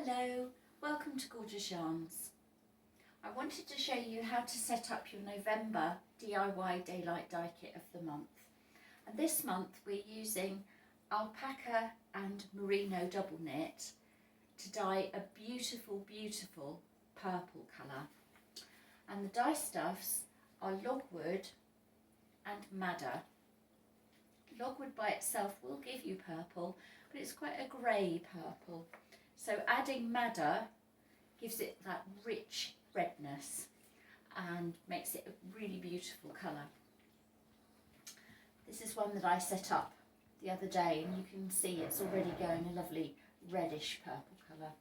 Hello, welcome to Gorgeous Yarns. I wanted to show you how to set up your November DIY Daylight Dye Kit of the month. And this month we're using alpaca and merino double knit to dye a beautiful, beautiful purple colour. And the dye stuffs are logwood and madder. Logwood by itself will give you purple, but it's quite a grey purple. So adding madder gives it that rich redness and makes it a really beautiful colour. This is one that I set up the other day, and you can see it's already going a lovely reddish purple colour.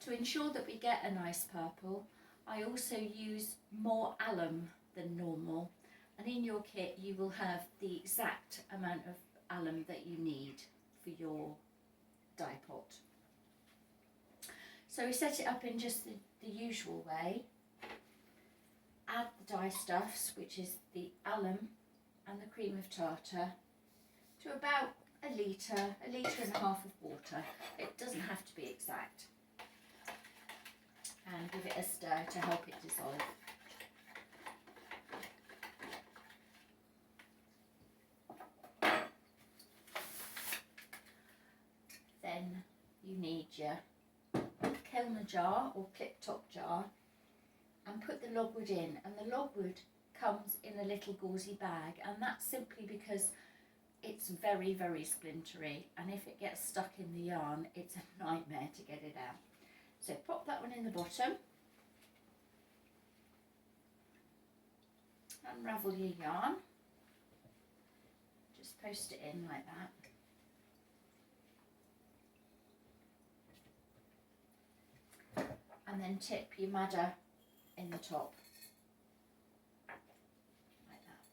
To ensure that we get a nice purple, I also use more alum than normal, and in your kit you will have the exact amount of alum that you need for your dye pot. So we set it up in just the usual way. Add the dye stuffs, which is the alum and the cream of tartar, to about a litre and a half of water. It doesn't have to be exact. And give it a stir to help it dissolve. Then you need your Kellner jar or clip top jar, and put the logwood in, and the logwood comes in a little gauzy bag, and that's simply because it's very, very splintery, and if it gets stuck in the yarn it's a nightmare to get it out. So pop that one in the bottom, unravel your yarn, just post it in like that. And then tip your madder in the top, like that.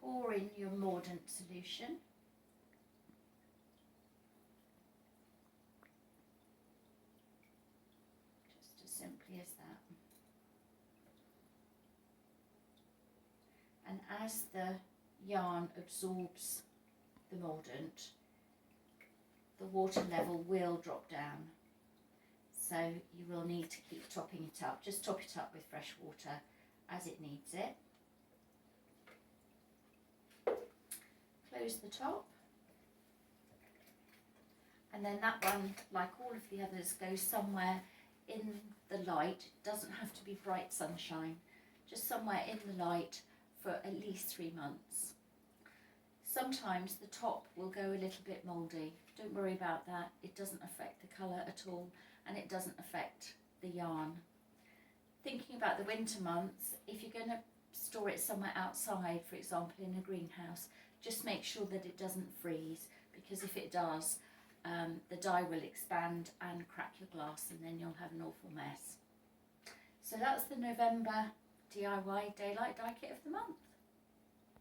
Pour in your mordant solution. Just as simply as that. And as the yarn absorbs the mordant, the water level will drop down, so you will need to keep topping it up. Just top it up with fresh water as it needs it. Close the top, and then that one, like all of the others, goes somewhere in the light. It doesn't have to be bright sunshine, just somewhere in the light for at least 3 months. Sometimes the top will go a little bit mouldy. Don't worry about that. It doesn't affect the colour at all, and it doesn't affect the yarn. Thinking about the winter months, if you're going to store it somewhere outside, for example in a greenhouse, just make sure that it doesn't freeze, because if it does, the dye will expand and crack your glass, and then you'll have an awful mess. So that's the November DIY Daylight Dye Kit of the month.